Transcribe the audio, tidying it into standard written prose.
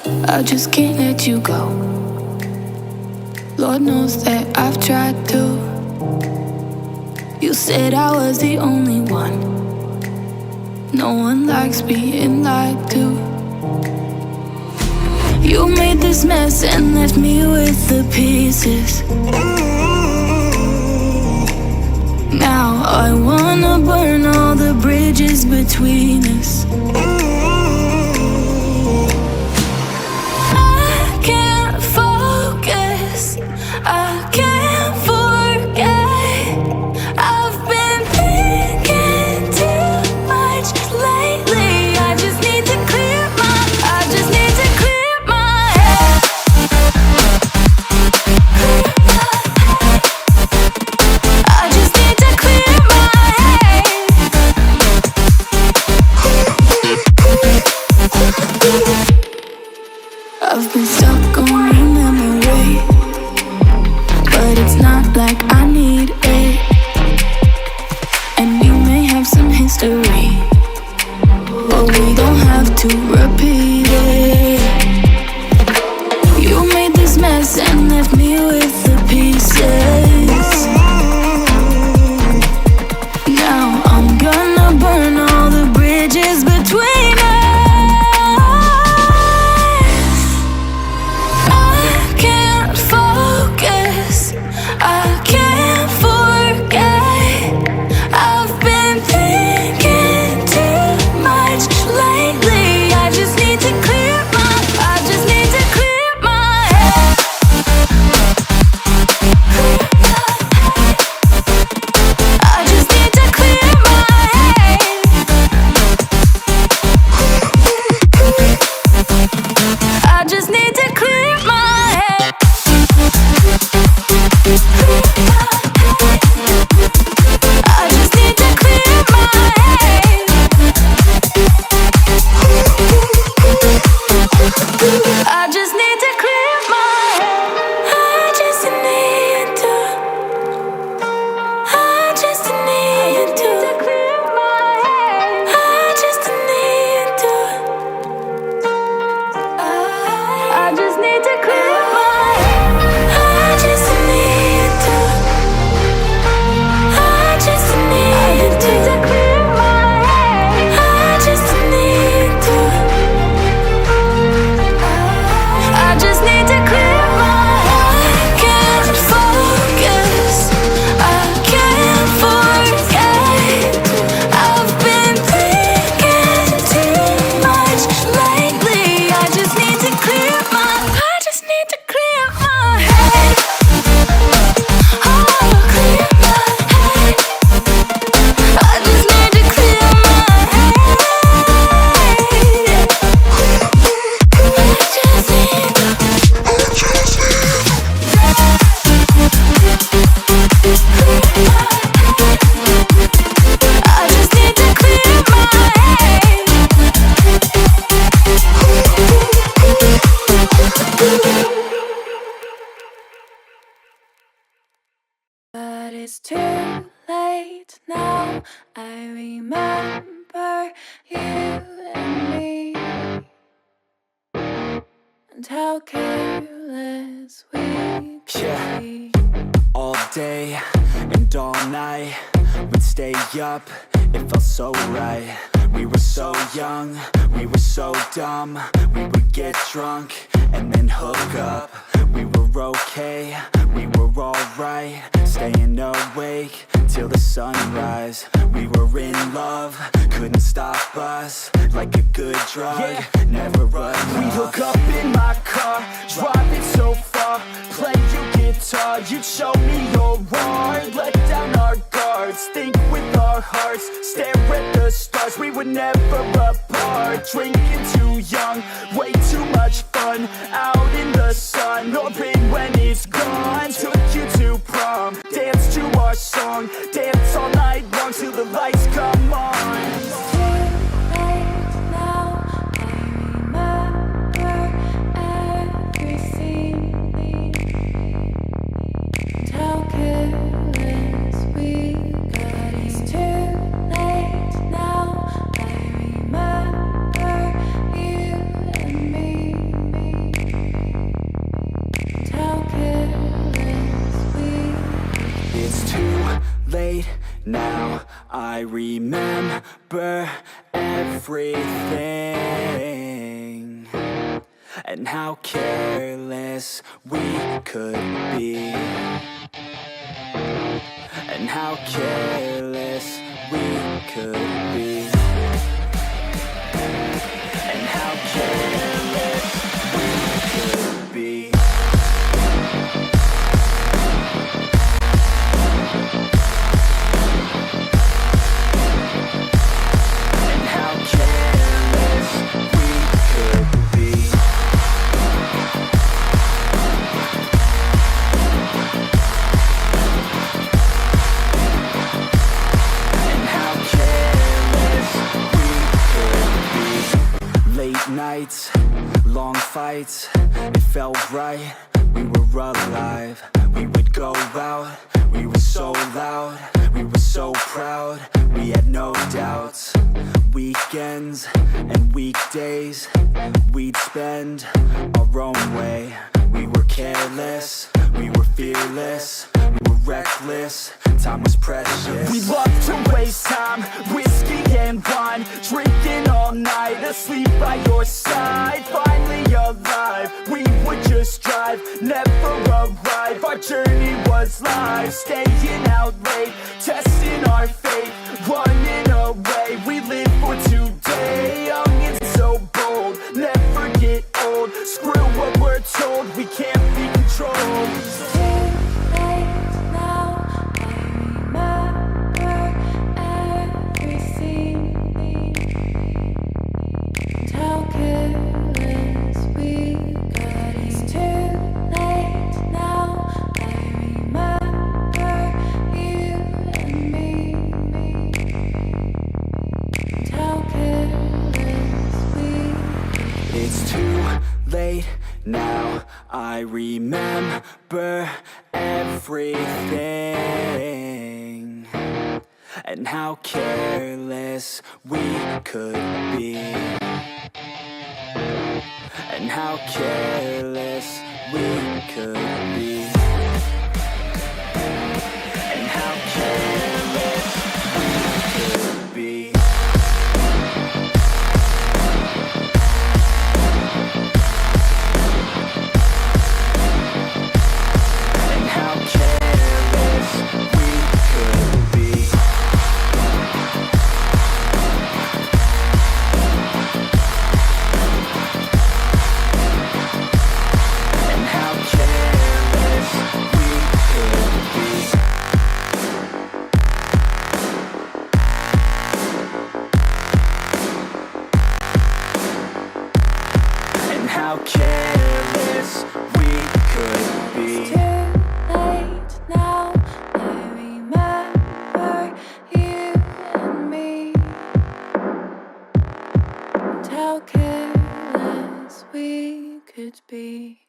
I just can't let you go. Lord knows that I've tried to. You said I was the only one. No one likes being lied to. You made this mess and left me with the pieces. Now I wanna burn all the bridges between us. I can't focus, I can't forget. I've been thinking too much lately. I just need to clear my, I just need to clear my head. I just need to clear my head. I've been stuck on your memory, but it's not like I need it. And we may have some history, but we don't have to repeat it. You made this mess and left me with the pieces. Now I'm gonna burn all the bridges between us. I can't focus, I can't forget. I've been thinking too much lately. I just need to clear my, I just need to clear my head. I just need to clear my head. I just need to clear my head. I just need to clear my head. I just need to clear my head. I just need to. I just need to clear my head. I just need to. I just need to clear my head. I just need to. I just need to clear my head. I just need to. I just need to clear my head. I can't focus, I can't forget. I've been thinking too much lately. I just need to clear my, I just need to clear my head. Oh, clear my head. I just need to clear my head. I just need to. I just need to clear my head. But it's too late now. I remember you and me, and how careless we could be. All day and all night, we'd stay up, it felt so right. We were so young, we were so dumb. We would get drunk and then hook up. We were okay, we were alright, staying awake till the sunrise. We were in love, couldn't stop us. Like a good drug, never enough. We'd hook up in my car, driving so far, play your guitar, you'd show me your art. Let down our guards, think with our hearts, stare at the stars. We were never apart, drinking too young, way too much fun. Out in the sun, no pain when it's gone. Took you to prom, dance to our song, dance all night long till the lights come on. Now I remember you and me. remember everything, and how careless we could be, and how careless we could be, and how careless we could be. Nights, long fights, it felt right, we were alive. We would go out, we were so loud, we were so proud, we had no doubts. Weekends and weekdays, we'd spend our own way. We were careless, we were fearless, we were reckless, time was precious. We loved to waste time, whiskey and wine, drinking all night, asleep by your side. Finally alive, we would just drive, never arrive. Our journey was live, staying out late, testing our fate, running away. We live for today, young and so bold, never get old. Screw what we're told, we can't be controlled. Now I remember everything, and how careless we could be, and how careless we could be, and how careless we could be. How careless we could be. It's too late now, I remember you and me, and how careless we could be.